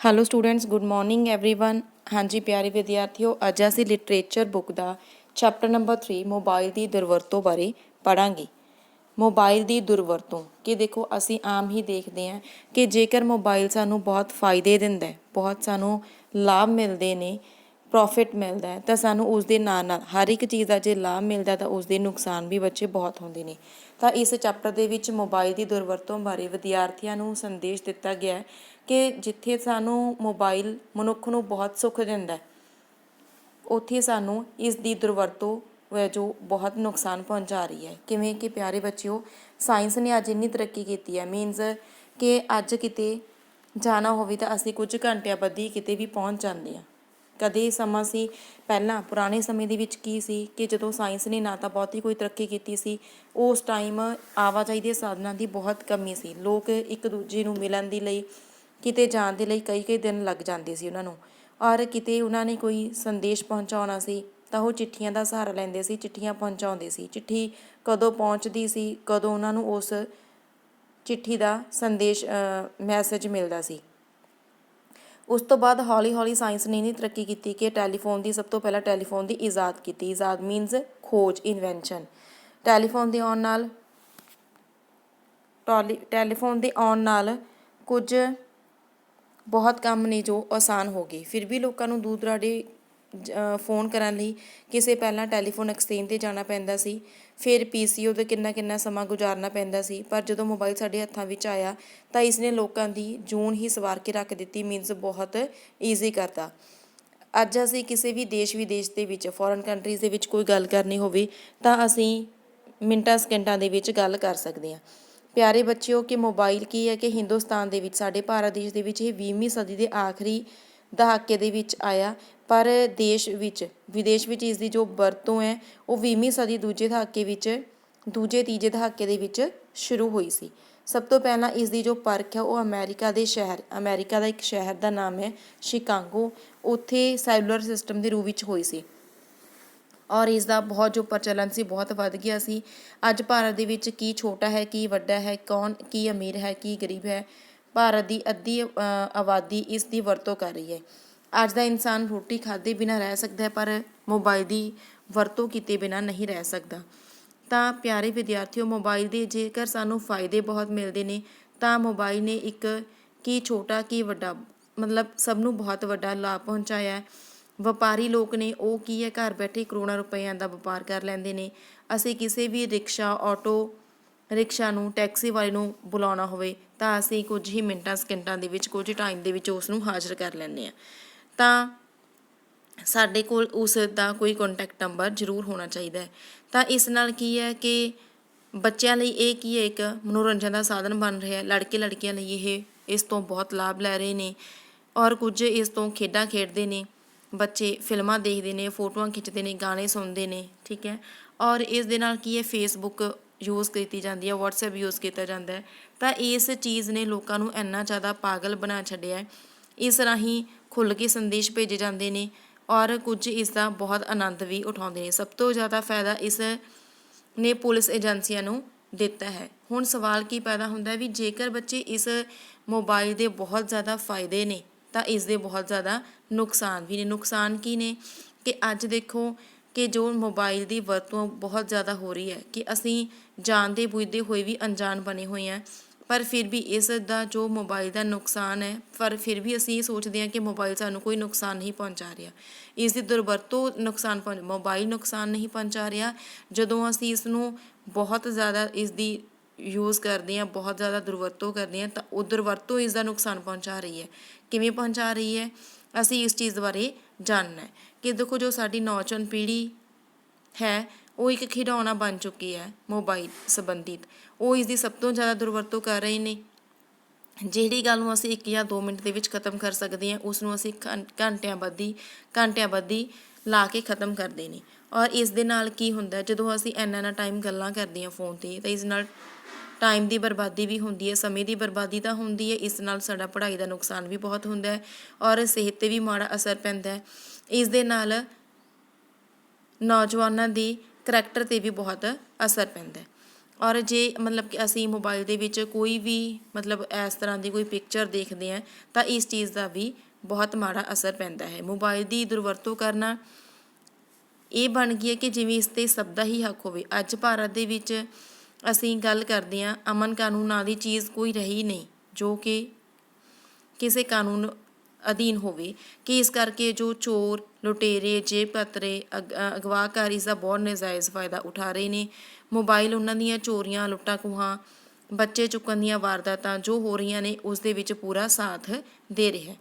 Hello students, good morning everyone. ਹਾਂਜੀ ਪਿਆਰੇ ਵਿਦਿਆਰਥੀਓ, ਅੱਜ ਅਸੀਂ ਲਿਟਰੇਚਰ ਬੁੱਕ ਦਾ ਚੈਪਟਰ ਨੰਬਰ 3 ਮੋਬਾਈਲ ਦੀ ਦੁਰਵਰਤੋਂ ਬਾਰੇ ਪੜ੍ਹਾਂਗੇ। ਮੋਬਾਈਲ ਦੀ ਦੁਰਵਰਤੋਂ ਕਿ ਦੇਖੋ, ਅਸੀਂ ਆਮ ਹੀ ਦੇਖਦੇ ਹਾਂ ਕਿ ਜੇਕਰ ਮੋਬਾਈਲ ਸਾਨੂੰ ਬਹੁਤ ਫਾਇਦੇ ਦਿੰਦਾ, ਬਹੁਤ ਸਾਨੂੰ ਲਾਭ ਮਿਲਦੇ ਨੇ, ਪ੍ਰੋਫਿਟ ਮਿਲਦਾ ਹੈ, ਤਾਂ ਸਾਨੂੰ ਉਸ ਦੇ ਨਾਲ ਨਾਲ ਹਰ ਇੱਕ ਚੀਜ਼ ਦਾ ਜੇ ਲਾਭ ਮਿਲਦਾ ਤਾਂ ਉਸ ਦੇ ਨੁਕਸਾਨ ਵੀ ਬੱਚੇ ਬਹੁਤ ਹੁੰਦੇ ਨੇ। ਤਾਂ ਇਸ ਚੈਪਟਰ ਦੇ ਵਿੱਚ ਮੋਬਾਈਲ ਦੀ ਦੁਰਵਰਤੋਂ ਬਾਰੇ ਵਿਦਿਆਰਥੀਆਂ ਨੂੰ ਸੰਦੇਸ਼ ਦਿੱਤਾ ਗਿਆ ਕਿ ਜਿੱਥੇ ਸਾਨੂੰ ਮੋਬਾਈਲ ਮਨੁੱਖ ਨੂੰ ਬਹੁਤ ਸੁੱਖ ਦਿੰਦਾ, ਉੱਥੇ ਸਾਨੂੰ ਇਸ ਦੀ ਦੁਰਵਰਤੋਂ ਜੋ ਬਹੁਤ ਨੁਕਸਾਨ ਪਹੁੰਚਾ ਰਹੀ ਹੈ। ਕਿਵੇਂ ਕਿ ਪਿਆਰੇ ਬੱਚਿਓ, ਸਾਇੰਸ ਨੇ ਅੱਜ ਇੰਨੀ ਤਰੱਕੀ ਕੀਤੀ ਹੈ, ਮੀਨਜ਼ ਕਿ ਅੱਜ ਕਿਤੇ ਜਾਣਾ ਹੋਵੇ ਤਾਂ ਅਸੀਂ ਕੁਝ ਘੰਟਿਆਂ ਬਾਅਦ ਹੀ ਕਿਤੇ ਵੀ ਪਹੁੰਚ ਜਾਂਦੇ ਹਾਂ। ਕਦੇ ਸਮਾਂ ਸੀ ਪਹਿਲਾਂ, ਪੁਰਾਣੇ ਸਮੇਂ ਦੇ ਵਿੱਚ ਕੀ ਸੀ ਕਿ ਜਦੋਂ ਸਾਇੰਸ ਨੇ ਨਾ ਤਾਂ ਬਹੁਤੀ ਕੋਈ ਤਰੱਕੀ ਕੀਤੀ ਸੀ, ਉਸ ਟਾਈਮ ਆਵਾਜਾਈ ਦੇ ਸਾਧਨਾਂ ਦੀ ਬਹੁਤ ਕਮੀ ਸੀ। ਲੋਕ ਇੱਕ ਦੂਜੇ ਨੂੰ ਮਿਲਣ ਦੇ ਲਈ, ਕਿਤੇ ਜਾਣ ਦੇ ਲਈ ਕਈ ਕਈ ਦਿਨ ਲੱਗ ਜਾਂਦੇ ਸੀ ਉਹਨਾਂ ਨੂੰ। ਔਰ ਕਿਤੇ ਉਹਨਾਂ ਨੇ ਕੋਈ ਸੰਦੇਸ਼ ਪਹੁੰਚਾਉਣਾ ਸੀ ਤਾਂ ਉਹ ਚਿੱਠੀਆਂ ਦਾ ਸਹਾਰਾ ਲੈਂਦੇ ਸੀ, ਚਿੱਠੀਆਂ ਪਹੁੰਚਾਉਂਦੇ ਸੀ। ਚਿੱਠੀ ਕਦੋਂ ਪਹੁੰਚਦੀ ਸੀ, ਕਦੋਂ ਉਹਨਾਂ ਨੂੰ ਉਸ ਚਿੱਠੀ ਦਾ ਸੰਦੇਸ਼ ਮੈਸੇਜ ਮਿਲਦਾ ਸੀ। ਉਸ ਤੋਂ ਬਾਅਦ ਹੌਲੀ ਹੌਲੀ ਸਾਇੰਸ ਨੇ ਇੰਨੀ ਤਰੱਕੀ ਕੀਤੀ ਕਿ ਟੈਲੀਫੋਨ ਦੀ, ਸਭ ਤੋਂ ਪਹਿਲਾਂ ਟੈਲੀਫੋਨ ਦੀ ਈਜਾਦ ਕੀਤੀ। ਈਜਾਦ ਮੀਨਜ਼ ਖੋਜ, ਇਨਵੈਂਸ਼ਨ। ਟੈਲੀਫੋਨ ਦੇ ਆਉਣ ਨਾਲ ਕੁਝ ਬਹੁਤ ਕੰਮ ਨੇ ਜੋ ਆਸਾਨ ਹੋ ਗਏ। ਫਿਰ ਵੀ ਲੋਕਾਂ ਨੂੰ ਦੂਰ ਦੁਰਾਡੇ ਫੋਨ ਕਰਨ ਲਈ ਕਿਸੇ ਪਹਿਲਾਂ ਟੈਲੀਫੋਨ ਐਕਸਚੇਂਜ 'ਤੇ ਜਾਣਾ ਪੈਂਦਾ ਸੀ, ਫਿਰ PCO ਦਾ ਕਿੰਨਾ ਸਮਾਂ ਗੁਜ਼ਾਰਨਾ ਪੈਂਦਾ ਸੀ। ਪਰ ਜਦੋਂ ਮੋਬਾਈਲ ਸਾਡੇ ਹੱਥਾਂ ਵਿੱਚ ਆਇਆ ਤਾਂ ਇਸ ਨੇ ਲੋਕਾਂ ਦੀ ਜੂਨ ਹੀ ਸਵਾਰ ਕੇ ਰੱਖ ਦਿੱਤੀ, ਮੀਨਜ਼ ਬਹੁਤ ਈਜ਼ੀ ਕਰਤਾ। ਅੱਜ ਅਸੀਂ ਕਿਸੇ ਵੀ ਦੇਸ਼ ਵਿਦੇਸ਼ ਦੇ ਵਿੱਚ, ਫੋਰਨ ਕੰਟਰੀਜ਼ ਦੇ ਵਿੱਚ ਕੋਈ ਗੱਲ ਕਰਨੀ ਹੋਵੇ ਤਾਂ ਅਸੀਂ ਮਿੰਟਾਂ ਸਕਿੰਟਾਂ ਦੇ ਵਿੱਚ ਗੱਲ ਕਰ ਸਕਦੇ ਹਾਂ। ਪਿਆਰੇ ਬੱਚਿਓ, ਕਿ ਮੋਬਾਈਲ ਕੀ ਹੈ ਕਿ ਹਿੰਦੁਸਤਾਨ ਦੇ ਵਿੱਚ, ਸਾਡੇ ਭਾਰਤ ਦੇਸ਼ ਦੇ ਵਿੱਚ ਇਹ 20ਵੀਂ ਸਦੀ ਦੇ ਆਖਰੀ ਦਹਾਕੇ ਦੇ ਵਿੱਚ ਆਇਆ, ਪਰ ਵਿਦੇਸ਼ ਵਿੱਚ ਇਸ ਦੀ ਜੋ ਵਰਤੋਂ ਹੈ ਉਹ 20ਵੀਂ ਸਦੀ ਦੂਜੇ ਤੀਜੇ ਦਹਾਕੇ ਦੇ ਵਿੱਚ ਸ਼ੁਰੂ ਹੋਈ ਸੀ। ਸਭ ਤੋਂ ਪਹਿਲਾਂ ਇਸ ਦੀ ਜੋ ਪਰਖ ਹੈ ਉਹ ਅਮਰੀਕਾ ਦਾ ਇੱਕ ਸ਼ਹਿਰ ਦਾ ਨਾਮ ਹੈ ਸ਼ਿਕਾਗੋ, ਉੱਥੇ ਸੈਲੂਲਰ ਸਿਸਟਮ ਦੇ ਰੂਪ ਵਿੱਚ ਹੋਈ ਸੀ। ਔਰ ਇਸ ਦਾ ਬਹੁਤ ਜੋ ਪ੍ਰਚਲਨ ਸੀ ਬਹੁਤ ਵੱਧ ਗਿਆ ਸੀ। ਅੱਜ ਭਾਰਤ ਦੇ ਵਿੱਚ ਕੀ ਛੋਟਾ ਹੈ, ਕੀ ਵੱਡਾ ਹੈ, ਕੌਣ ਕੀ ਅਮੀਰ ਹੈ, ਕੀ ਗਰੀਬ ਹੈ, ਭਾਰਤ ਦੀ ਅੱਧੀ ਆਬਾਦੀ ਇਸ ਦੀ ਵਰਤੋਂ ਕਰ ਰਹੀ ਹੈ। ਅੱਜ ਦਾ ਇਨਸਾਨ ਰੋਟੀ ਖਾਧੇ ਬਿਨਾਂ ਰਹਿ ਸਕਦਾ ਹੈ, ਪਰ ਮੋਬਾਈਲ ਦੀ ਵਰਤੋਂ ਕੀਤੇ ਬਿਨਾਂ ਨਹੀਂ ਰਹਿ ਸਕਦਾ। ਤਾਂ ਪਿਆਰੇ ਵਿਦਿਆਰਥੀਓ, ਮੋਬਾਈਲ ਦੇ ਜੇਕਰ ਸਾਨੂੰ ਫਾਇਦੇ ਬਹੁਤ ਮਿਲਦੇ ਨੇ ਤਾਂ ਮੋਬਾਈਲ ਨੇ ਇੱਕ ਕੀ ਛੋਟਾ ਕੀ ਵੱਡਾ, ਮਤਲਬ ਸਭ ਨੂੰ ਬਹੁਤ ਵੱਡਾ ਲਾਭ ਪਹੁੰਚਾਇਆ ਹੈ। ਵਪਾਰੀ ਲੋਕ ਨੇ ਉਹ ਕੀ ਹੈ, ਘਰ ਬੈਠੇ ਕਰੋੜਾਂ ਰੁਪਈਆਂ ਦਾ ਵਪਾਰ ਕਰ ਲੈਂਦੇ ਨੇ। ਅਸੀਂ ਕਿਸੇ ਵੀ ਰਿਕਸ਼ਾ ਨੂੰ, ਟੈਕਸੀ ਵਾਲੇ ਨੂੰ ਬੁਲਾਉਣਾ ਹੋਵੇ ਤਾਂ ਅਸੀਂ ਕੁਝ ਹੀ ਮਿੰਟਾਂ ਸਕਿੰਟਾਂ ਦੇ ਵਿੱਚ, ਕੁਝ ਟਾਈਮ ਦੇ ਵਿੱਚ ਉਸ ਨੂੰ ਹਾਜ਼ਰ ਕਰ ਲੈਂਦੇ ਹਾਂ। ਤਾਂ ਸਾਡੇ ਕੋਲ ਉਸ ਦਾ ਕੋਈ ਕੰਟੈਕਟ ਨੰਬਰ ਜ਼ਰੂਰ ਹੋਣਾ ਚਾਹੀਦਾ ਹੈ। ਤਾਂ ਇਸ ਨਾਲ ਕੀ ਹੈ ਕਿ ਬੱਚਿਆਂ ਲਈ ਇਹ ਕੀ ਹੈ, ਇੱਕ ਮਨੋਰੰਜਨ ਦਾ ਸਾਧਨ ਬਣ ਰਿਹਾ। ਲੜਕੇ ਲੜਕੀਆਂ ਲਈ ਇਹ ਇਸ ਤੋਂ ਬਹੁਤ ਲਾਭ ਲੈ ਰਹੇ ਨੇ, ਔਰ ਕੁਝ ਇਸ ਤੋਂ ਖੇਡਾਂ ਖੇਡਦੇ ਨੇ। ਬੱਚੇ ਫਿਲਮਾਂ ਦੇਖਦੇ ਨੇ, ਫੋਟੋਆਂ ਖਿੱਚਦੇ ਨੇ, ਗਾਣੇ ਸੁਣਦੇ ਨੇ, ਠੀਕ ਹੈ। ਔਰ ਇਸ ਦੇ ਨਾਲ ਕੀ ਹੈ, ਫੇਸਬੁੱਕ ਯੂਜ਼ ਕੀਤੀ ਜਾਂਦੀ ਹੈ, ਵਟਸਐਪ ਯੂਜ਼ ਕੀਤਾ ਜਾਂਦਾ ਹੈ। ਤਾਂ ਇਸ ਚੀਜ਼ ਨੇ ਲੋਕਾਂ ਨੂੰ ਇੰਨਾ ਜ਼ਿਆਦਾ ਪਾਗਲ ਬਣਾ ਛੱਡਿਆ ਹੈ। ਇਸ ਰਾਹੀਂ ਖੁੱਲ੍ਹ ਕੇ ਸੰਦੇਸ਼ ਭੇਜੇ ਜਾਂਦੇ ਨੇ ਔਰ ਕੁਝ ਇਸ ਦਾ ਬਹੁਤ ਆਨੰਦ ਵੀ ਉਠਾਉਂਦੇ ਨੇ। ਸਭ ਤੋਂ ਜ਼ਿਆਦਾ ਫਾਇਦਾ ਇਸ ਨੇ ਪੁਲਿਸ ਏਜੰਸੀਆਂ ਨੂੰ ਦਿੱਤਾ ਹੈ। ਹੁਣ ਸਵਾਲ ਕੀ ਪੈਦਾ ਹੁੰਦਾ ਵੀ ਜੇਕਰ ਬੱਚੇ ਇਸ ਮੋਬਾਈਲ ਦੇ ਬਹੁਤ ਜ਼ਿਆਦਾ ਫਾਇਦੇ ਨੇ ਤਾਂ ਇਸ ਦੇ ਬਹੁਤ ਜ਼ਿਆਦਾ ਨੁਕਸਾਨ ਵੀ ਨੇ। ਨੁਕਸਾਨ ਕੀ ਨੇ ਕਿ ਅੱਜ ਦੇਖੋ ਕਿ ਜੋ ਮੋਬਾਈਲ ਦੀ ਵਰਤੋਂ ਬਹੁਤ ਜ਼ਿਆਦਾ ਹੋ ਰਹੀ ਹੈ ਕਿ ਅਸੀਂ ਜਾਣਦੇ ਬੁੱਝਦੇ ਹੋਏ ਵੀ ਅਣਜਾਣ ਬਣੇ ਹੋਏ ਹਾਂ, ਪਰ ਫਿਰ ਵੀ ਇਸ ਦਾ ਜੋ ਮੋਬਾਈਲ ਦਾ ਨੁਕਸਾਨ ਹੈ, ਪਰ ਫਿਰ ਵੀ ਅਸੀਂ ਇਹ ਸੋਚਦੇ ਹਾਂ ਕਿ ਮੋਬਾਈਲ ਸਾਨੂੰ ਕੋਈ ਨੁਕਸਾਨ ਨਹੀਂ ਪਹੁੰਚਾ ਰਿਹਾ। ਇਸ ਦੀ ਦੁਰਵਰਤੋਂ ਮੋਬਾਈਲ ਨੁਕਸਾਨ ਨਹੀਂ ਪਹੁੰਚਾ ਰਿਹਾ। ਜਦੋਂ ਅਸੀਂ ਇਸ ਨੂੰ ਬਹੁਤ ਜ਼ਿਆਦਾ ਇਸ ਦੀ ਯੂਜ਼ ਕਰਦੇ ਹਾਂ, ਬਹੁਤ ਜ਼ਿਆਦਾ ਦੁਰਵਰਤੋਂ ਕਰਦੇ ਹਾਂ, ਤਾਂ ਉਹ ਦੁਰਵਰਤੋਂ ਇਸ ਦਾ ਨੁਕਸਾਨ ਪਹੁੰਚਾ ਰਹੀ ਹੈ। ਕਿਵੇਂ ਪਹੁੰਚਾ ਰਹੀ ਹੈ, ਅਸੀਂ ਇਸ ਚੀਜ਼ ਬਾਰੇ ਜਾਣਨਾ ਹੈ ਕਿ ਦੇਖੋ, ਜੋ ਸਾਡੀ ਨੌਜਵਾਨ ਪੀੜ੍ਹੀ ਹੈ ਉਹ ਇੱਕ ਖਿਡੌਣਾ ਬਣ ਚੁੱਕੀ ਹੈ ਮੋਬਾਈਲ ਸੰਬੰਧਿਤ। ਉਹ ਇਸ ਦੀ ਸਭ ਤੋਂ ਜ਼ਿਆਦਾ ਦੁਰਵਰਤੋਂ ਕਰ ਰਹੇ ਨੇ। ਜਿਹੜੀ ਗੱਲ ਨੂੰ ਅਸੀਂ 1 ਜਾਂ 2 ਮਿੰਟ ਦੇ ਵਿੱਚ ਖ਼ਤਮ ਕਰ ਸਕਦੇ ਹਾਂ, ਉਸ ਨੂੰ ਅਸੀਂ ਘੰਟਿਆਂ ਬੱਧੀ ਲਾ ਕੇ ਖ਼ਤਮ ਕਰਦੇ ਨੇ। ਔਰ ਇਸ ਦੇ ਨਾਲ ਕੀ ਹੁੰਦਾ, ਜਦੋਂ ਅਸੀਂ ਇੰਨਾ ਟਾਈਮ ਗੱਲਾਂ ਕਰਦੇ ਹਾਂ ਫ਼ੋਨ 'ਤੇ, ਤਾਂ ਇਸ ਨਾਲ ਟਾਈਮ ਦੀ ਬਰਬਾਦੀ ਵੀ ਹੁੰਦੀ ਹੈ, ਸਮੇਂ ਦੀ ਬਰਬਾਦੀ ਤਾਂ ਹੁੰਦੀ ਹੈ। ਇਸ ਨਾਲ ਸਾਡਾ ਪੜ੍ਹਾਈ ਦਾ ਨੁਕਸਾਨ ਵੀ ਬਹੁਤ ਹੁੰਦਾ ਹੈ ਔਰ ਸਿਹਤ 'ਤੇ ਵੀ ਮਾੜਾ ਅਸਰ ਪੈਂਦਾ ਹੈ। ਇਸ ਦੇ ਨਾਲ ਨੌਜਵਾਨਾਂ ਦੀ ਕਰੈਕਟਰ 'ਤੇ ਵੀ ਬਹੁਤ ਅਸਰ ਪੈਂਦਾ ਹੈ। ਔਰ ਜੇ ਮਤਲਬ ਕਿ ਅਸੀਂ ਮੋਬਾਈਲ ਦੇ ਵਿੱਚ ਕੋਈ ਵੀ ਮਤਲਬ ਇਸ ਤਰ੍ਹਾਂ ਦੀ ਕੋਈ ਪਿਕਚਰ ਦੇਖਦੇ ਹਾਂ ਤਾਂ ਇਸ ਚੀਜ਼ ਦਾ ਵੀ ਬਹੁਤ ਮਾੜਾ ਅਸਰ ਪੈਂਦਾ ਹੈ। ਮੋਬਾਈਲ ਦੀ ਦੁਰਵਰਤੋਂ ਕਰਨਾ ਇਹ ਬਣ ਗਈ ਹੈ ਕਿ ਜਿਵੇਂ ਇਸ 'ਤੇ ਸਭ ਦਾ ਹੀ ਹੱਕ ਹੋਵੇ। ਅੱਜ ਭਾਰਤ ਦੇ ਵਿੱਚ ਅਸੀਂ ਗੱਲ ਕਰਦੇ ਹਾਂ, ਅਮਨ ਕਾਨੂੰਨ ਨਾਂ ਦੀ ਚੀਜ਼ ਕੋਈ ਰਹੀ ਨਹੀਂ ਜੋ ਕਿ ਕਿਸੇ ਕਾਨੂੰਨ ਅਧੀਨ ਹੋਵੇ, ਕਿ ਇਸ ਕਰਕੇ ਜੋ ਚੋਰ, ਲੁਟੇਰੇ, ਜੇਬ ਕਤਰੇ, ਅਗਵਾਕਾਰ ਇਸ ਦਾ ਬਹੁਤ ਨਜਾਇਜ਼ ਫਾਇਦਾ ਉਠਾ ਰਹੇ ਨੇ। ਮੋਬਾਈਲ ਉਹਨਾਂ ਦੀਆਂ ਚੋਰੀਆਂ, ਲੁੱਟਾਂ ਖੋਹਾਂ, ਬੱਚੇ ਚੁੱਕਣ ਦੀਆਂ ਵਾਰਦਾਤਾਂ ਜੋ ਹੋ ਰਹੀਆਂ ਨੇ ਉਸ ਦੇ ਵਿੱਚ ਪੂਰਾ ਸਾਥ ਦੇ ਰਿਹਾ।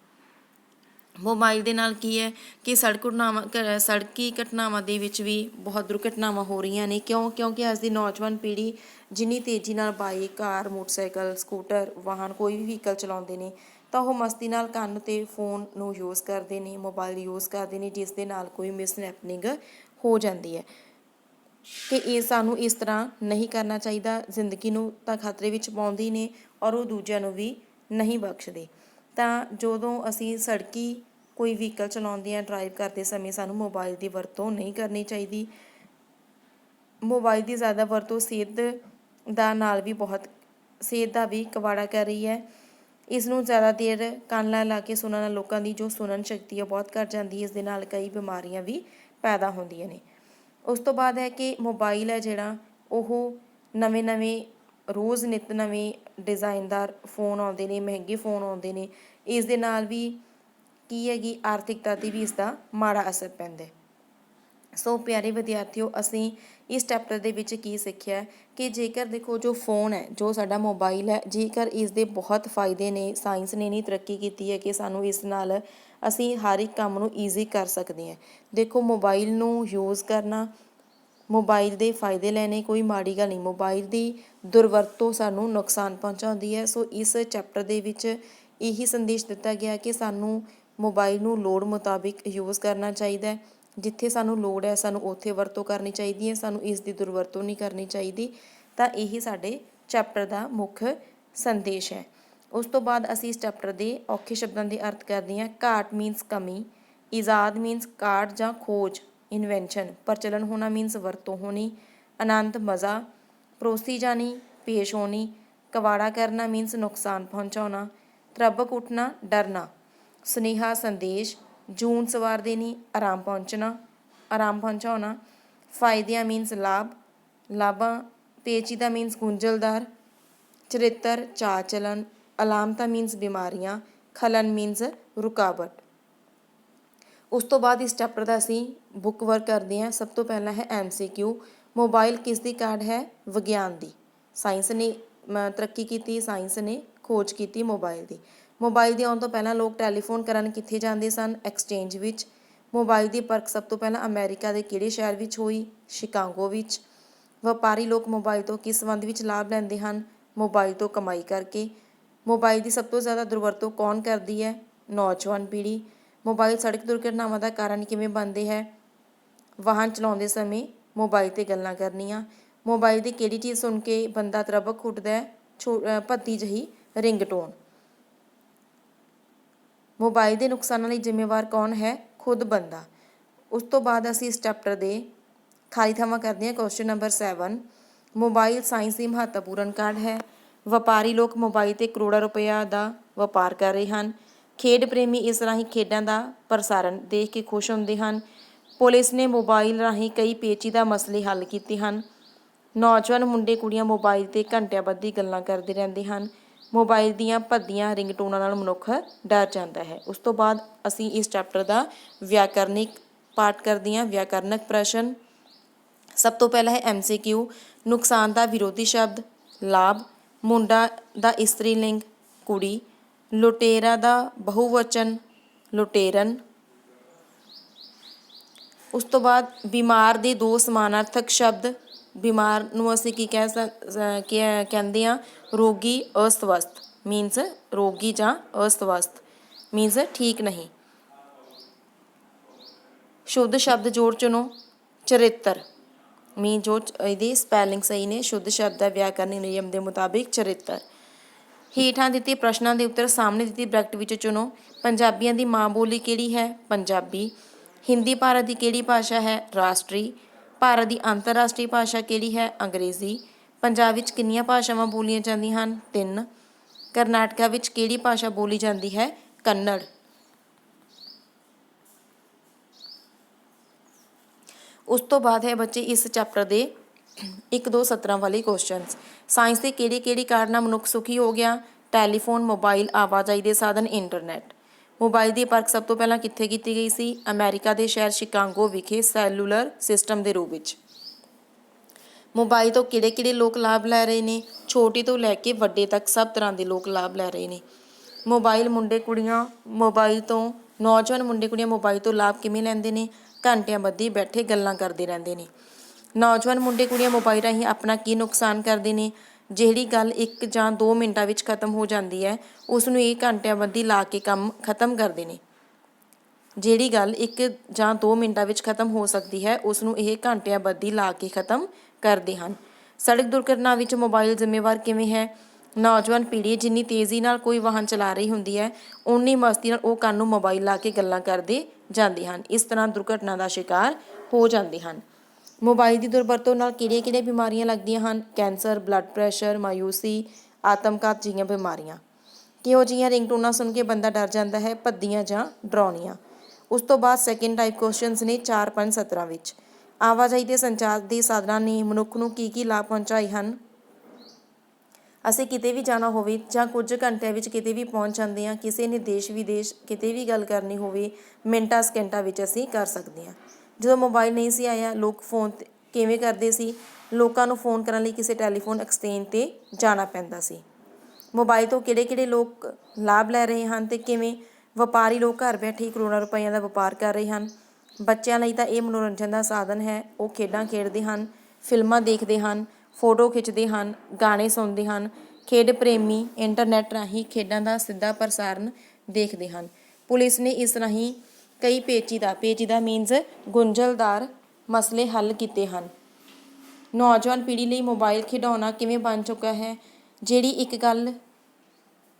ਮੋਬਾਈਲ ਦੇ ਨਾਲ ਕੀ ਹੈ ਕਿ ਸੜਕੀ ਘਟਨਾਵਾਂ ਦੇ ਵਿੱਚ ਵੀ ਬਹੁਤ ਦੁਰਘਟਨਾਵਾਂ ਹੋ ਰਹੀਆਂ ਨੇ। ਕਿਉਂਕਿ ਅੱਜ ਦੀ ਨੌਜਵਾਨ ਪੀੜ੍ਹੀ ਜਿੰਨੀ ਤੇਜ਼ੀ ਨਾਲ ਬਾਈਕ, ਕਾਰ, ਮੋਟਰਸਾਈਕਲ, ਸਕੂਟਰ, ਵਾਹਨ ਕੋਈ ਵੀ ਵਹੀਕਲ ਚਲਾਉਂਦੇ ਨੇ ਤਾਂ ਉਹ ਮਸਤੀ ਨਾਲ ਕੰਨ 'ਤੇ ਫੋਨ ਨੂੰ ਯੂਜ਼ ਕਰਦੇ ਨੇ, ਮੋਬਾਈਲ ਯੂਜ਼ ਕਰਦੇ ਨੇ, ਜਿਸ ਦੇ ਨਾਲ ਕੋਈ ਮਿਸਹੈਪਨਿੰਗ ਹੋ ਜਾਂਦੀ ਹੈ ਕਿ ਇਹ ਸਾਨੂੰ ਇਸ ਤਰ੍ਹਾਂ ਨਹੀਂ ਕਰਨਾ ਚਾਹੀਦਾ। ਜ਼ਿੰਦਗੀ ਨੂੰ ਤਾਂ ਖਤਰੇ ਵਿੱਚ ਪਾਉਂਦੇ ਨੇ ਔਰ ਉਹ ਦੂਜਿਆਂ ਨੂੰ ਵੀ ਨਹੀਂ ਬਖਸ਼ਦੇ। ਤਾਂ ਜਦੋਂ ਅਸੀਂ ਸੜਕੀ ਕੋਈ ਵਹੀਕਲ ਚਲਾਉਂਦੇ ਹਾਂ, ਡਰਾਈਵ ਕਰਦੇ ਸਮੇਂ ਸਾਨੂੰ ਮੋਬਾਈਲ ਦੀ ਵਰਤੋਂ ਨਹੀਂ ਕਰਨੀ ਚਾਹੀਦੀ। ਮੋਬਾਈਲ ਦੀ ਜ਼ਿਆਦਾ ਵਰਤੋਂ ਸਿਹਤ ਦਾ ਵੀ ਕਬਾੜਾ ਕਰ ਰਹੀ ਹੈ। ਇਸ ਨੂੰ ਜ਼ਿਆਦਾ ਦੇਰ ਕੰਨ ਲਾ ਕੇ ਸੁਣਨ ਨਾਲ ਲੋਕਾਂ ਦੀ ਜੋ ਸੁਣਨ ਸ਼ਕਤੀ ਹੈ ਬਹੁਤ ਘੱਟ ਜਾਂਦੀ ਹੈ। ਇਸ ਦੇ ਨਾਲ ਕਈ ਬਿਮਾਰੀਆਂ ਵੀ ਪੈਦਾ ਹੁੰਦੀਆਂ ਨੇ। ਉਸ ਤੋਂ ਬਾਅਦ ਹੈ ਕਿ ਮੋਬਾਈਲ ਹੈ ਜਿਹੜਾ ਉਹ ਨਵੇਂ ਰੋਜ਼ ਨਿੱਤ ਨਵੇਂ ਡਿਜ਼ਾਈਨਦਾਰ ਫੋਨ ਆਉਂਦੇ ਨੇ, ਮਹਿੰਗੇ ਫੋਨ ਆਉਂਦੇ ਨੇ। ਇਸ ਦੇ ਨਾਲ ਵੀ ਕੀ ਹੈਗੀ ਆਰਥਿਕਤਾ 'ਤੇ ਵੀ ਇਸ ਦਾ ਮਾੜਾ ਅਸਰ ਪੈਂਦਾ। ਸੋ ਪਿਆਰੇ ਵਿਦਿਆਰਥੀਓ, ਅਸੀਂ ਇਸ ਚੈਪਟਰ ਦੇ ਵਿੱਚ ਕੀ ਸਿੱਖਿਆ ਕਿ ਜੇਕਰ ਦੇਖੋ ਜੋ ਫੋਨ ਹੈ, ਜੋ ਸਾਡਾ ਮੋਬਾਈਲ ਹੈ, ਜੇਕਰ ਇਸ ਦੇ ਬਹੁਤ ਫਾਇਦੇ ਨੇ, ਸਾਇੰਸ ਨੇ ਇੰਨੀ ਤਰੱਕੀ ਕੀਤੀ ਹੈ ਕਿ ਸਾਨੂੰ ਇਸ ਨਾਲ ਅਸੀਂ ਹਰ ਇੱਕ ਕੰਮ ਨੂੰ ਈਜ਼ੀ ਕਰ ਸਕਦੇ ਹਾਂ। ਦੇਖੋ ਮੋਬਾਈਲ ਨੂੰ ਯੂਜ਼ ਕਰਨਾ, ਮੋਬਾਈਲ ਦੇ ਫਾਇਦੇ ਲੈਣੇ ਕੋਈ ਮਾੜੀ ਗੱਲ ਨਹੀਂ। ਮੋਬਾਈਲ ਦੀ ਦੁਰਵਰਤੋਂ ਸਾਨੂੰ ਨੁਕਸਾਨ ਪਹੁੰਚਾਉਂਦੀ ਹੈ। ਸੋ ਇਸ ਚੈਪਟਰ ਦੇ ਵਿੱਚ ਇਹੀ ਸੰਦੇਸ਼ ਦਿੱਤਾ ਗਿਆ ਕਿ ਸਾਨੂੰ ਮੋਬਾਈਲ ਨੂੰ ਲੋੜ ਮੁਤਾਬਿਕ ਯੂਜ਼ ਕਰਨਾ ਚਾਹੀਦਾ। ਜਿੱਥੇ ਸਾਨੂੰ ਲੋੜ ਹੈ ਸਾਨੂੰ ਉੱਥੇ ਵਰਤੋਂ ਕਰਨੀ ਚਾਹੀਦੀ ਹੈ, ਸਾਨੂੰ ਇਸ ਦੀ ਦੁਰਵਰਤੋਂ ਨਹੀਂ ਕਰਨੀ ਚਾਹੀਦੀ। ਤਾਂ ਇਹੀ ਸਾਡੇ ਚੈਪਟਰ ਦਾ ਮੁੱਖ ਸੰਦੇਸ਼ ਹੈ। ਉਸ ਤੋਂ ਬਾਅਦ ਅਸੀਂ ਇਸ ਚੈਪਟਰ ਦੇ ਔਖੇ ਸ਼ਬਦਾਂ ਦੇ ਅਰਥ ਕਰਦੇ ਹਾਂ। ਘਾਟ ਮੀਨਸ ਕਮੀ, ਈਜਾਦ ਮੀਨਸ ਕਾਢ ਜਾਂ ਖੋਜ, ਇਨਵੈਂਸ਼ਨ, ਪ੍ਰਚਲਨ ਹੋਣਾ ਮੀਨਸ ਵਰਤੋਂ ਹੋਣੀ, ਆਨੰਦ ਮਜ਼ਾ, ਪਰੋਸੀ ਜਾਣੀ, ਪੇਸ਼ ਹੋਣੀ, ਕਵਾੜਾ ਕਰਨਾ ਮੀਨਸ ਨੁਕਸਾਨ ਪਹੁੰਚਾਉਣਾ, ਤਰਬਕ ਉੱਠਣਾ, ਡਰਨਾ, ਸੁਨੇਹਾ, ਸੰਦੇਸ਼, ਜੂਨ ਸਵਾਰ ਦੇਣੀ, ਆਰਾਮ ਪਹੁੰਚਾਉਣਾ, ਫਾਇਦਿਆਂ ਮੀਨਸ ਲਾਭ, ਲਾਭਾਂ, ਪੇਚੀਦਾ ਮੀਨਸ ਗੁੰਝਲਦਾਰ, ਚਰਿੱਤਰ, ਚਾਲ ਚਲਨ, ਅਲਾਮਤਾਂ ਮੀਨਸ ਬਿਮਾਰੀਆਂ, ਖਲਨ ਮੀਨਸ ਰੁਕਾਵਟ। ਉਸ ਤੋਂ ਬਾਅਦ ਇਸ ਚੈਪਟਰ ਦਾ ਅਸੀਂ ਬੁੱਕ ਵਰਕ ਕਰਦੇ ਹਾਂ। ਸਭ ਤੋਂ ਪਹਿਲਾਂ ਹੈ MCQ। ਮੋਬਾਈਲ ਕਿਸ ਦੀ ਕਾਢ ਹੈ? ਵਿਗਿਆਨ ਦੀ। ਸਾਇੰਸ ਨੇ ਤਰੱਕੀ ਕੀਤੀ, ਸਾਇੰਸ ਨੇ ਖੋਜ ਕੀਤੀ ਮੋਬਾਈਲ ਦੀ। ਮੋਬਾਈਲ ਦੇ ਆਉਣ ਤੋਂ ਪਹਿਲਾਂ ਲੋਕ ਟੈਲੀਫੋਨ ਕਰਨ ਕਿੱਥੇ ਜਾਂਦੇ ਸਨ? ਐਕਸਚੇਂਜ ਵਿੱਚ। ਮੋਬਾਈਲ ਦੀ ਪਰਖ ਸਭ ਤੋਂ ਪਹਿਲਾਂ ਅਮਰੀਕਾ ਦੇ ਕਿਹੜੇ ਸ਼ਹਿਰ ਵਿੱਚ ਹੋਈ? ਸ਼ਿਕਾਗੋ ਵਿੱਚ। ਵਪਾਰੀ ਲੋਕ ਮੋਬਾਈਲ ਤੋਂ ਕਿਸ ਸੰਬੰਧ ਵਿੱਚ ਲਾਭ ਲੈਂਦੇ ਹਨ? ਮੋਬਾਈਲ ਤੋਂ ਕਮਾਈ ਕਰਕੇ। ਮੋਬਾਈਲ ਦੀ ਸਭ ਤੋਂ ਜ਼ਿਆਦਾ ਦੁਰਵਰਤੋਂ ਕੌਣ ਕਰਦੀ ਹੈ? ਨੌਜਵਾਨ ਪੀੜ੍ਹੀ। ਮੋਬਾਈਲ ਸੜਕ ਦੁਰਘਟਨਾਵਾਂ ਦਾ ਕਾਰਨ ਕਿਵੇਂ ਬਣਦੇ ਹੈ? ਵਾਹਨ ਚਲਾਉਂਦੇ ਸਮੇਂ ਮੋਬਾਈਲ 'ਤੇ ਗੱਲਾਂ ਕਰਨੀਆਂ। ਮੋਬਾਈਲ ਦੀ ਕਿਹੜੀ ਚੀਜ਼ ਸੁਣ ਕੇ ਬੰਦਾ ਤਰਬਕ ਉੱਠਦਾ ਹੈ? ਭੱਦੀ ਜਿਹੀ ਰਿੰਗਟੋਨ। ਮੋਬਾਈਲ ਦੇ ਨੁਕਸਾਨਾਂ ਲਈ ਜ਼ਿੰਮੇਵਾਰ ਕੌਣ ਹੈ? ਖੁਦ ਬੰਦਾ। ਉਸ ਤੋਂ ਬਾਅਦ ਅਸੀਂ ਇਸ ਚੈਪਟਰ ਦੇ ਖਾਲੀ ਥਾਵਾਂ ਕਰਦੇ ਹਾਂ। ਕੁਐਸਚਨ ਨੰਬਰ 7, ਮੋਬਾਈਲ ਸਾਇੰਸ ਦੀ ਮਹੱਤਵਪੂਰਨ ਕਾਢ ਹੈ। ਵਪਾਰੀ ਲੋਕ ਮੋਬਾਈਲ 'ਤੇ ਕਰੋੜਾਂ ਰੁਪਇਆ ਦਾ ਵਪਾਰ ਕਰ ਰਹੇ ਹਨ। ਖੇਡ ਪ੍ਰੇਮੀ ਇਸ ਰਾਹੀਂ ਖੇਡਾਂ ਦਾ ਪ੍ਰਸਾਰਣ ਦੇਖ ਕੇ ਖੁਸ਼ ਹੁੰਦੇ ਹਨ। ਪੁਲਿਸ ਨੇ ਮੋਬਾਈਲ ਰਾਹੀਂ ਕਈ ਪੇਚੀਦਾ ਮਸਲੇ ਹੱਲ ਕੀਤੇ ਹਨ। ਨੌਜਵਾਨ ਮੁੰਡੇ ਕੁੜੀਆਂ ਮੋਬਾਈਲ 'ਤੇ ਘੰਟਿਆਂ ਬੱਧੀ ਗੱਲਾਂ ਕਰਦੇ ਰਹਿੰਦੇ ਹਨ। ਮੋਬਾਈਲ ਦੀਆਂ ਭੱਦੀਆਂ ਰਿੰਗਟੋਨਾਂ ਨਾਲ ਮਨੁੱਖ ਡਰ ਜਾਂਦਾ ਹੈ। ਉਸ ਤੋਂ ਬਾਅਦ ਅਸੀਂ ਇਸ ਚੈਪਟਰ ਦਾ ਵਿਆਕਰਨਿਕ ਪਾਰਟ ਕਰਦੇ ਹਾਂ। ਵਿਆਕਰਨਕ ਪ੍ਰਸ਼ਨ। ਸਭ ਤੋਂ ਪਹਿਲਾਂ ਹੈ MCQ। ਨੁਕਸਾਨ ਦਾ ਵਿਰੋਧੀ ਸ਼ਬਦ? ਲਾਭ। ਮੁੰਡਾ ਦਾ ਇਸਤਰੀ ਲਿੰਗ? ਕੁੜੀ। ਲੁਟੇਰਾ ਦਾ ਬਹੁਵਚਨ? ਲੁਟੇਰਨ। ਉਸ ਤੋਂ ਬਾਅਦ ਬਿਮਾਰ ਦੇ ਦੋ ਸਮਾਨਾਰਥਕ ਸ਼ਬਦ। ਬਿਮਾਰ ਨੂੰ ਅਸੀਂ ਕੀ ਕਹਿੰਦੇ ਹਾਂ? ਰੋਗੀ, ਅਸਵਸਥ ਮੀਨਸ ਰੋਗੀ ਜਾਂ ਅਸਵਸਥ ਮੀਨਸ ਠੀਕ ਨਹੀਂ। ਸ਼ੁੱਧ ਸ਼ਬਦ ਜੋੜ ਚੁਣੋ। ਚਰਿੱਤਰ ਮੀਨ ਜੋ ਇਹਦੀ ਸਪੈਲਿੰਗ ਸਹੀ ਨੇ, ਸ਼ੁੱਧ ਸ਼ਬਦ ਹੈ ਵਿਆਕਰਨੀ ਨਿਯਮ ਦੇ ਮੁਤਾਬਿਕ ਚਰਿੱਤਰ। ਹੇਠਾਂ ਦਿੱਤੇ ਪ੍ਰਸ਼ਨਾਂ ਦੇ ਉੱਤਰ ਸਾਹਮਣੇ ਦਿੱਤੀ ਬ੍ਰੈਕਟ ਵਿੱਚ ਚੁਣੋ। ਪੰਜਾਬੀਆਂ ਦੀ ਮਾਂ ਬੋਲੀ ਕਿਹੜੀ ਹੈ? ਪੰਜਾਬੀ। ਹਿੰਦੀ ਭਾਰਤ ਦੀ ਕਿਹੜੀ ਭਾਸ਼ਾ ਹੈ? ਰਾਸ਼ਟਰੀ। ਭਾਰਤ ਦੀ ਅੰਤਰਰਾਸ਼ਟਰੀ ਭਾਸ਼ਾ ਕਿਹੜੀ ਹੈ? ਅੰਗਰੇਜ਼ੀ। ਪੰਜਾਬ ਵਿੱਚ ਕਿੰਨੀਆਂ ਭਾਸ਼ਾਵਾਂ ਬੋਲੀਆਂ ਜਾਂਦੀਆਂ ਹਨ? 3। ਕਰਨਾਟਕਾ ਵਿੱਚ ਕਿਹੜੀ ਭਾਸ਼ਾ ਬੋਲੀ ਜਾਂਦੀ ਹੈ? ਕੰਨੜ। ਉਸ ਤੋਂ ਬਾਅਦ ਹੈ ਬੱਚੇ ਇਸ ਚੈਪਟਰ ਦੇ 1-2 ਸਤਰਾਂ ਵਾਲੇ ਕੁਐਸਚਨਸ। ਸਾਇੰਸ ਦੇ ਕਿਹੜੇ ਕਾਰਨ ਨਾਲ ਮਨੁੱਖ ਸੁਖੀ ਹੋ ਗਿਆ? ਟੈਲੀਫੋਨ, ਮੋਬਾਈਲ, ਆਵਾਜਾਈ ਦੇ ਸਾਧਨ, ਇੰਟਰਨੈਟ। ਮੋਬਾਈਲ ਦੀ ਪਰਖ ਸਭ ਤੋਂ ਪਹਿਲਾਂ ਕਿੱਥੇ ਕੀਤੀ ਗਈ ਸੀ? ਅਮਰੀਕਾ ਦੇ ਸ਼ਹਿਰ ਸ਼ਿਕਾਗੋ ਵਿਖੇ ਸੈਲੂਲਰ ਸਿਸਟਮ ਦੇ ਰੂਪ ਵਿੱਚ। ਮੋਬਾਈਲ ਤੋਂ ਕਿਹੜੇ ਲੋਕ ਲਾਭ ਲੈ ਰਹੇ ਨੇ? ਛੋਟੇ ਤੋਂ ਲੈ ਕੇ ਵੱਡੇ ਤੱਕ ਸਭ ਤਰ੍ਹਾਂ ਦੇ ਲੋਕ ਲਾਭ ਲੈ ਰਹੇ ਨੇ। ਮੋਬਾਈਲ ਨੌਜਵਾਨ ਮੁੰਡੇ ਕੁੜੀਆਂ ਮੋਬਾਈਲ ਤੋਂ ਲਾਭ ਕਿਵੇਂ ਲੈਂਦੇ ਨੇ? ਘੰਟਿਆਂ ਬੱਧੀ ਬੈਠੇ ਗੱਲਾਂ ਕਰਦੇ ਰਹਿੰਦੇ ਨੇ। ਨੌਜਵਾਨ ਮੁੰਡੇ ਕੁੜੀਆਂ ਮੋਬਾਈਲ ਰਾਹੀਂ ਆਪਣਾ ਕੀ ਨੁਕਸਾਨ ਕਰਦੇ ਨੇ? ਜਿਹੜੀ ਗੱਲ 1 ਜਾਂ 2 ਮਿੰਟਾਂ ਵਿੱਚ ਖਤਮ ਹੋ ਜਾਂਦੀ ਹੈ ਉਸ ਨੂੰ ਇਹ ਘੰਟਿਆਂ ਬੱਧੀ ਲਾ ਕੇ ਕੰਮ ਖਤਮ ਕਰਦੇ ਨੇ। ਜਿਹੜੀ ਗੱਲ 1 ਜਾਂ 2 ਮਿੰਟਾਂ ਵਿੱਚ ਖਤਮ ਹੋ ਸਕਦੀ ਹੈ ਉਸ ਨੂੰ ਇਹ ਘੰਟਿਆਂ ਬੱਧੀ ਲਾ ਕੇ ਖਤਮ ਕਰਦੇ ਹਨ। ਸੜਕ ਦੁਰਘਟਨਾ ਵਿੱਚ ਮੋਬਾਈਲ ਜ਼ਿੰਮੇਵਾਰ ਕਿਵੇਂ ਹੈ? ਨੌਜਵਾਨ ਪੀੜ੍ਹੀ ਜਿੰਨੀ ਤੇਜ਼ੀ ਨਾਲ ਕੋਈ ਵਾਹਨ ਚਲਾ ਰਹੀ ਹੁੰਦੀ ਹੈ ਓਨੀ ਮਸਤੀ ਨਾਲ ਉਹ ਕੰਨ ਨੂੰ ਮੋਬਾਈਲ ਲਾ ਕੇ ਗੱਲਾਂ ਕਰਦੇ ਜਾਂਦੇ ਹਨ। ਇਸ ਤਰ੍ਹਾਂ ਦੁਰਘਟਨਾ ਦਾ ਸ਼ਿਕਾਰ ਹੋ ਜਾਂਦੇ ਹਨ। ਮੋਬਾਈਲ ਦੀ ਦੁਰਵਰਤੋਂ ਨਾਲ ਕਿਹੜੀਆਂ ਬਿਮਾਰੀਆਂ ਲੱਗਦੀਆਂ ਹਨ? ਕੈਂਸਰ, ਬਲੱਡ ਪ੍ਰੈਸ਼ਰ, ਮਾਯੂਸੀ, ਆਤਮਘਾਤ ਜਿਹੀਆਂ ਬਿਮਾਰੀਆਂ। ਕਿਹੋ ਜਿਹੀਆਂ ਰਿੰਗਟੋਨਾਂ ਸੁਣ ਕੇ ਬੰਦਾ ਡਰ ਜਾਂਦਾ ਹੈ? ਭੱਦੀਆਂ ਜਾਂ ਡਰਾਉਣੀਆਂ। ਉਸ ਤੋਂ ਬਾਅਦ ਸੈਕਿੰਡ ਟਾਈਪ ਕੁਐਸਚਨਸ ਨੇ 4-5 ਸਤਰਾਂ ਵਿੱਚ। ਆਵਾਜਾਈ ਦੇ ਸੰਚਾਰ ਦੇ ਸਾਧਨਾਂ ਨੇ ਮਨੁੱਖ ਨੂੰ ਕੀ ਲਾਭ ਪਹੁੰਚਾਏ ਹਨ? ਅਸੀਂ ਕਿਤੇ ਵੀ ਜਾਣਾ ਹੋਵੇ ਜਾਂ ਕੁਝ ਘੰਟਿਆਂ ਵਿੱਚ ਕਿਤੇ ਵੀ ਪਹੁੰਚ ਜਾਂਦੇ ਹਾਂ। ਕਿਸੇ ਨੇ ਦੇਸ਼ ਵਿਦੇਸ਼ ਕਿਤੇ ਵੀ ਗੱਲ ਕਰਨੀ ਹੋਵੇ ਮਿੰਟਾਂ ਸਕਿੰਟਾਂ ਵਿੱਚ ਅਸੀਂ ਕਰ ਸਕਦੇ ਹਾਂ। ਜਦੋਂ ਮੋਬਾਈਲ ਨਹੀਂ ਸੀ ਆਇਆ ਲੋਕ ਫੋਨ ਕਿਵੇਂ ਕਰਦੇ ਸੀ? ਲੋਕਾਂ ਨੂੰ ਫੋਨ ਕਰਨ ਲਈ ਕਿਸੇ ਟੈਲੀਫੋਨ ਐਕਸਚੇਂਜ 'ਤੇ ਜਾਣਾ ਪੈਂਦਾ ਸੀ। ਮੋਬਾਈਲ ਤੋਂ ਕਿਹੜੇ ਲੋਕ ਲਾਭ ਲੈ ਰਹੇ ਹਨ ਅਤੇ ਕਿਵੇਂ? ਵਪਾਰੀ ਲੋਕ ਘਰ ਬੈਠੇ ਹੀ ਕਰੋੜਾਂ ਰੁਪਈਆਂ ਦਾ ਵਪਾਰ ਕਰ ਰਹੇ ਹਨ। ਬੱਚਿਆਂ ਲਈ ਤਾਂ ਇਹ ਮਨੋਰੰਜਨ ਦਾ ਸਾਧਨ ਹੈ। ਉਹ ਖੇਡਾਂ ਖੇਡਦੇ ਹਨ, ਫਿਲਮਾਂ ਦੇਖਦੇ ਹਨ, ਫੋਟੋ ਖਿੱਚਦੇ ਹਨ, ਗਾਣੇ ਸੁਣਦੇ ਹਨ। ਖੇਡ ਪ੍ਰੇਮੀ ਇੰਟਰਨੈੱਟ ਰਾਹੀਂ ਖੇਡਾਂ ਦਾ ਸਿੱਧਾ ਪ੍ਰਸਾਰਣ ਦੇਖਦੇ ਹਨ। ਪੁਲਿਸ ਨੇ ਇਸ ਰਾਹੀਂ ਕਈ ਪੇਚੀਦਾ ਮੀਨਜ਼ ਗੁੰਝਲਦਾਰ ਮਸਲੇ ਹੱਲ ਕੀਤੇ ਹਨ। ਨੌਜਵਾਨ ਪੀੜ੍ਹੀ ਲਈ ਮੋਬਾਈਲ ਖਿਡੌਣਾ ਕਿਵੇਂ ਬਣ ਚੁੱਕਾ ਹੈ?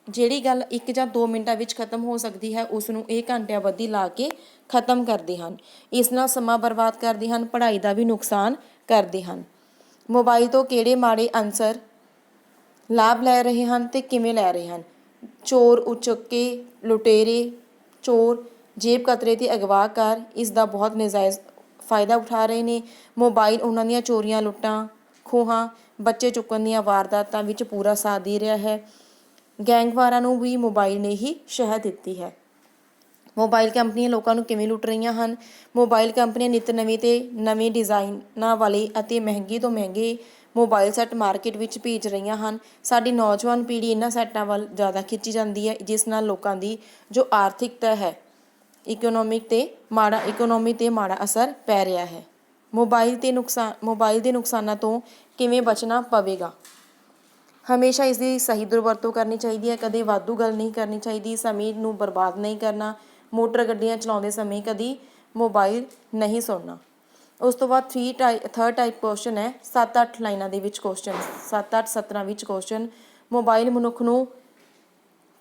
ਜਿਹੜੀ ਗੱਲ 1 ਜਾਂ 2 ਮਿੰਟਾਂ ਵਿੱਚ ਖਤਮ ਹੋ ਸਕਦੀ ਹੈ ਉਸ ਨੂੰ ਇਹ ਘੰਟਿਆਂ ਬੱਧੀ ਲਾ ਕੇ ਖਤਮ ਕਰਦੇ ਹਨ। ਇਸ ਨਾਲ ਸਮਾਂ ਬਰਬਾਦ ਕਰਦੇ ਹਨ, ਪੜ੍ਹਾਈ ਦਾ ਵੀ ਨੁਕਸਾਨ ਕਰਦੇ ਹਨ। ਮੋਬਾਈਲ ਤੋਂ ਕਿਹੜੇ ਮਾੜੇ ਅਨਸਰ ਲਾਭ ਲੈ ਰਹੇ ਹਨ ਅਤੇ ਕਿਵੇਂ ਲੈ ਰਹੇ ਹਨ? ਚੋਰ ਉਚੱਕੇ, ਲੁਟੇਰੇ, ਚੋਰ, ਜੇਬ ਕਤਰੇ ਅਤੇ ਅਗਵਾਕਾਰ ਇਸ ਦਾ ਬਹੁਤ ਨਜਾਇਜ਼ ਫਾਇਦਾ ਉਠਾ ਰਹੇ ਨੇ। ਮੋਬਾਈਲ ਉਹਨਾਂ ਦੀਆਂ ਚੋਰੀਆਂ, ਲੁੱਟਾਂ ਖੋਹਾਂ, ਬੱਚੇ ਚੁੱਕਣ ਦੀਆਂ ਵਾਰਦਾਤਾਂ ਵਿੱਚ ਪੂਰਾ ਸਾਥ ਦੇ ਰਿਹਾ ਹੈ। ਗੈਂਗਵਾਰਾਂ ਨੂੰ ਵੀ ਮੋਬਾਈਲ ਨੇ ਹੀ ਸ਼ਹਿ ਦਿੱਤੀ ਹੈ। ਮੋਬਾਈਲ ਕੰਪਨੀਆਂ ਲੋਕਾਂ ਨੂੰ ਕਿਵੇਂ ਲੁੱਟ ਰਹੀਆਂ ਹਨ? ਮੋਬਾਈਲ ਕੰਪਨੀਆਂ ਨਿੱਤ ਨਵੇਂ ਡਿਜ਼ਾਈਨਾਂ ਵਾਲੇ ਅਤੇ ਮਹਿੰਗੇ ਤੋਂ ਮਹਿੰਗੇ ਮੋਬਾਈਲ ਸੈੱਟ ਮਾਰਕੀਟ ਵਿੱਚ ਭੇਜ ਰਹੀਆਂ ਹਨ। ਸਾਡੀ ਨੌਜਵਾਨ ਪੀੜ੍ਹੀ ਇਹਨਾਂ ਸੈੱਟਾਂ ਵੱਲ ਜ਼ਿਆਦਾ ਖਿੱਚੀ ਜਾਂਦੀ ਹੈ ਜਿਸ ਨਾਲ ਲੋਕਾਂ ਦੀ ਜੋ ਆਰਥਿਕਤਾ ਹੈ ਇਕਨੋਮੀ 'ਤੇ ਮਾੜਾ ਅਸਰ ਪੈ ਰਿਹਾ ਹੈ। ਮੋਬਾਈਲ ਦੇ ਨੁਕਸਾਨਾਂ ਤੋਂ ਕਿਵੇਂ ਬਚਣਾ ਪਵੇਗਾ? ਹਮੇਸ਼ਾ ਇਸ ਦੀ ਸਹੀ ਦੁਰਵਰਤੋਂ ਕਰਨੀ ਚਾਹੀਦੀ ਹੈ। ਕਦੇ ਵਾਧੂ ਗੱਲ ਨਹੀਂ ਕਰਨੀ ਚਾਹੀਦੀ। ਸਮੇਂ ਨੂੰ ਬਰਬਾਦ ਨਹੀਂ ਕਰਨਾ। ਮੋਟਰ ਗੱਡੀਆਂ ਚਲਾਉਂਦੇ ਸਮੇਂ ਕਦੀ ਮੋਬਾਈਲ ਨਹੀਂ ਸੁਣਨਾ। ਉਸ ਤੋਂ ਬਾਅਦ ਥਰਡ ਟਾਈਪ ਕੁਐਸਚਨ ਹੈ 7-8 ਲਾਈਨਾਂ ਦੇ ਵਿੱਚ ਕੁਐਸਚਨ, 7-8 ਸਤਰਾਂ ਵਿੱਚ ਕੁਐਸਚਨ। ਮੋਬਾਈਲ ਮਨੁੱਖ ਨੂੰ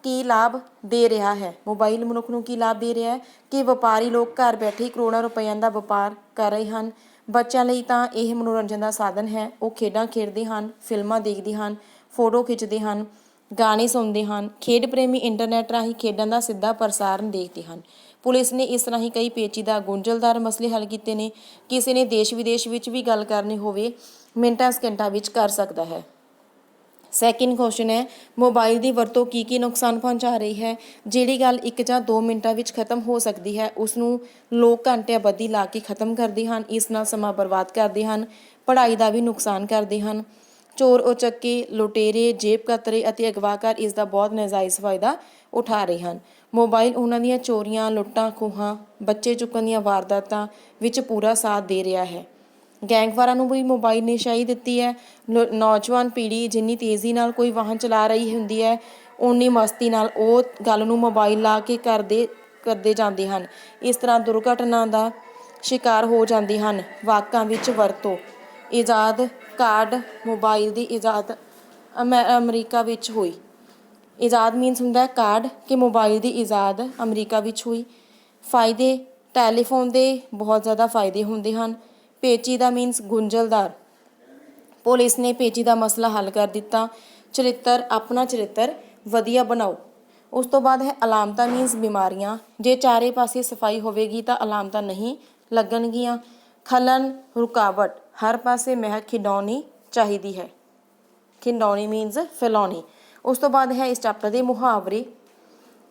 ਕੀ ਲਾਭ ਦੇ ਰਿਹਾ ਹੈ? ਮੋਬਾਈਲ ਮਨੁੱਖ ਨੂੰ ਕੀ ਲਾਭ ਦੇ ਰਿਹਾ ਹੈ ਕਿ ਵਪਾਰੀ ਲੋਕ ਘਰ ਬੈਠੇ ਹੀ ਕਰੋੜਾਂ ਰੁਪਈਆਂ ਦਾ ਵਪਾਰ ਕਰ ਰਹੇ ਹਨ। ਬੱਚਿਆਂ ਲਈ ਤਾਂ ਇਹ ਮਨੋਰੰਜਨ ਦਾ ਸਾਧਨ ਹੈ। ਉਹ ਖੇਡਾਂ ਖੇਡਦੇ ਹਨ, ਫਿਲਮਾਂ ਦੇਖਦੇ ਹਨ, ਫੋਟੋ ਖਿੱਚਦੇ ਹਨ, ਗਾਣੇ ਸੁਣਦੇ ਹਨ। ਖੇਡ ਪ੍ਰੇਮੀ ਇੰਟਰਨੈੱਟ ਰਾਹੀਂ ਖੇਡਾਂ ਦਾ ਸਿੱਧਾ ਪ੍ਰਸਾਰਣ ਦੇਖਦੇ ਹਨ। ਪੁਲਿਸ ਨੇ ਇਸ ਰਾਹੀਂ ਕਈ ਪੇਚੀਦਾ ਗੁੰਝਲਦਾਰ ਮਸਲੇ ਹੱਲ ਕੀਤੇ ਨੇ। ਕਿਸੇ ਨੇ ਦੇਸ਼ ਵਿਦੇਸ਼ ਵਿੱਚ ਵੀ ਗੱਲ ਕਰਨੀ ਹੋਵੇ ਮਿੰਟਾਂ ਸਕਿੰਟਾਂ ਵਿੱਚ ਕਰ ਸਕਦਾ ਹੈ। ਸੈਕਿੰਡ ਕੁਐਸਚਨ ਹੈ ਮੋਬਾਈਲ ਦੀ ਵਰਤੋਂ ਕੀ ਨੁਕਸਾਨ ਪਹੁੰਚਾ ਰਹੀ ਹੈ? ਜਿਹੜੀ ਗੱਲ 1 ਜਾਂ 2 ਮਿੰਟਾਂ ਵਿੱਚ ਖਤਮ ਹੋ ਸਕਦੀ ਹੈ ਉਸ ਨੂੰ ਲੋਕ ਘੰਟਿਆਂ ਬੱਧੀ ਲਾ ਕੇ ਖਤਮ ਕਰਦੇ ਹਨ। ਇਸ ਨਾਲ ਸਮਾਂ ਬਰਬਾਦ ਕਰਦੇ ਹਨ, ਪੜ੍ਹਾਈ ਦਾ ਵੀ ਨੁਕਸਾਨ ਕਰਦੇ ਹਨ। ਚੋਰ ਉਚੱਕੇ, ਲੁਟੇਰੇ, ਜੇਬ ਕਤਰੇ ਅਤੇ ਅਗਵਾਕਾਰ ਇਸ ਦਾ ਬਹੁਤ ਨਾਜਾਇਜ਼ ਫਾਇਦਾ ਉਠਾ ਰਹੇ ਹਨ। ਮੋਬਾਈਲ ਉਹਨਾਂ ਦੀਆਂ ਚੋਰੀਆਂ, ਲੁੱਟਾਂ ਖੋਹਾਂ, ਬੱਚੇ ਚੁੱਕਣ ਦੀਆਂ ਵਾਰਦਾਤਾਂ ਵਿੱਚ ਪੂਰਾ ਸਾਥ ਦੇ ਰਿਹਾ ਹੈ। ਗੈਂਗਵਾਰਾਂ ਨੂੰ ਵੀ ਮੋਬਾਈਲ ਨੇ ਸ਼ਹਿ ਦਿੱਤੀ ਹੈ। ਨੌਜਵਾਨ ਪੀੜ੍ਹੀ ਜਿੰਨੀ ਤੇਜ਼ੀ ਨਾਲ ਕੋਈ ਵਾਹਨ ਚਲਾ ਰਹੀ ਹੁੰਦੀ ਹੈ ਓਨੀ ਮਸਤੀ ਨਾਲ ਉਹ ਗੱਲ ਨੂੰ ਮੋਬਾਈਲ ਲਾ ਕੇ ਕਰਦੇ ਜਾਂਦੇ ਹਨ। ਇਸ ਤਰ੍ਹਾਂ ਦੁਰਘਟਨਾ ਦਾ ਸ਼ਿਕਾਰ ਹੋ ਜਾਂਦੇ ਹਨ। ਵਾਕਾਂ ਵਿੱਚ ਵਰਤੋਂ ਕਾਰਡ ਮੋਬਾਈਲ ਦੀ ਇਜਾਦ ਅਮਰੀਕਾ ਵਿੱਚ ਹੋਈ। ਇਜਾਦ ਮੀਨਸ ਹੁੰਦਾ ਕਾਰਡ ਕਿ ਮੋਬਾਈਲ ਦੀ ਇਜਾਦ ਅਮਰੀਕਾ ਵਿੱਚ ਹੋਈ। ਫਾਇਦੇ ਟੈਲੀਫੋਨ ਦੇ ਬਹੁਤ ਜ਼ਿਆਦਾ ਫਾਇਦੇ ਹੁੰਦੇ ਹਨ। ਪੇਚੀਦਾ ਮੀਨਸ ਗੁੰਝਲਦਾਰ। ਪੁਲਿਸ ਨੇ ਪੇਚੀਦਾ ਮਸਲਾ ਹੱਲ ਕਰ ਦਿੱਤਾ। ਚਰਿੱਤਰ, ਆਪਣਾ ਚਰਿੱਤਰ ਵਧੀਆ ਬਣਾਓ। ਉਸ ਤੋਂ ਬਾਅਦ ਹੈ ਅਲਾਮਤਾਂ ਮੀਨਸ ਬਿਮਾਰੀਆਂ। ਜੇ ਚਾਰੇ ਪਾਸੇ ਸਫਾਈ ਹੋਵੇਗੀ ਤਾਂ ਅਲਾਮਤਾਂ ਨਹੀਂ ਲੱਗਣਗੀਆਂ। ਖਲਨ, ਰੁਕਾਵਟ, ਹਰ ਪਾਸੇ ਮਹਿਕ ਖਿੰਡਾਉਣੀ ਚਾਹੀਦੀ ਹੈ। ਖਿੰਡਾਉਣੀ ਮੀਨਸ ਫੈਲਾਉਣੀ। ਉਸ ਤੋਂ ਬਾਅਦ ਹੈ ਇਸ ਚੈਪਟਰ ਦੇ ਮੁਹਾਵਰੇ।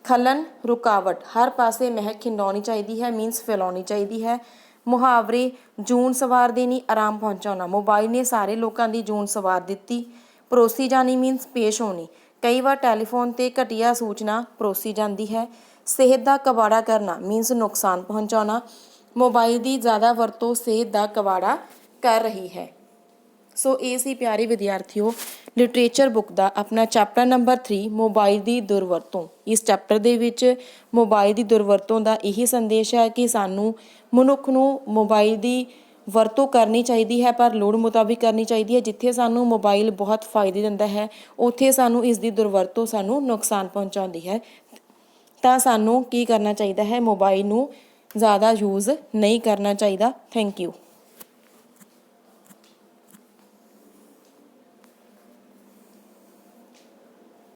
ਖਲਨ, ਰੁਕਾਵਟ, ਹਰ ਪਾਸੇ ਮਹਿਕ ਖਿੰਡਾਉਣੀ ਚਾਹੀਦੀ ਹੈ ਮੀਨਸ ਫੈਲਾਉਣੀ ਚਾਹੀਦੀ ਹੈ। ਮੁਹਾਵਰੇ, ਜੂਨ ਸਵਾਰ ਦੇਣੀ, ਆਰਾਮ ਪਹੁੰਚਾਉਣਾ। ਮੋਬਾਈਲ ਨੇ ਸਾਰੇ ਲੋਕਾਂ ਦੀ ਜੂਨ ਸਵਾਰ ਦਿੱਤੀ। ਪਰੋਸੀ ਜਾਣੀ ਮੀਨਸ ਪੇਸ਼ ਹੋਣੀ। ਕਈ ਵਾਰ ਟੈਲੀਫੋਨ 'ਤੇ ਘਟੀਆ ਸੂਚਨਾ ਪਰੋਸੀ ਜਾਂਦੀ ਹੈ। ਸਿਹਤ ਦਾ ਕਬਾੜਾ ਕਰਨਾ ਮੀਨਸ ਨੁਕਸਾਨ ਪਹੁੰਚਾਉਣਾ। ਮੋਬਾਈਲ ਦੀ ਜ਼ਿਆਦਾ ਵਰਤੋਂ ਸਿਹਤ ਦਾ ਕਬਾੜਾ ਕਰ ਰਹੀ ਹੈ। ਸੋ ਇਹ ਸੀ ਪਿਆਰੇ ਵਿਦਿਆਰਥੀਓ ਲਿਟਰੇਚਰ ਬੁੱਕ ਦਾ ਆਪਣਾ ਚੈਪਟਰ ਨੰਬਰ 3 ਮੋਬਾਈਲ ਦੀ ਦੁਰਵਰਤੋਂ। ਇਸ ਚੈਪਟਰ ਦੇ ਵਿੱਚ ਮੋਬਾਈਲ ਦੀ ਦੁਰਵਰਤੋਂ ਦਾ ਇਹੀ ਸੰਦੇਸ਼ ਹੈ ਕਿ ਸਾਨੂੰ ਮਨੁੱਖ ਨੂੰ ਮੋਬਾਈਲ ਦੀ ਵਰਤੋਂ ਕਰਨੀ ਚਾਹੀਦੀ ਹੈ, ਪਰ ਲੋੜ ਮੁਤਾਬਿਕ ਕਰਨੀ ਚਾਹੀਦੀ ਹੈ। ਜਿੱਥੇ ਸਾਨੂੰ ਮੋਬਾਈਲ ਬਹੁਤ ਫਾਇਦੇ ਦਿੰਦਾ ਹੈ ਉੱਥੇ ਸਾਨੂੰ ਇਸ ਦੀ ਦੁਰਵਰਤੋਂ ਸਾਨੂੰ ਨੁਕਸਾਨ ਪਹੁੰਚਾਉਂਦੀ ਹੈ। ਤਾਂ ਸਾਨੂੰ ਕੀ ਕਰਨਾ ਚਾਹੀਦਾ ਹੈ, ਮੋਬਾਈਲ ਨੂੰ ਜ਼ਿਆਦਾ ਯੂਜ਼ ਨਹੀਂ ਕਰਨਾ ਚਾਹੀਦਾ। Thank you.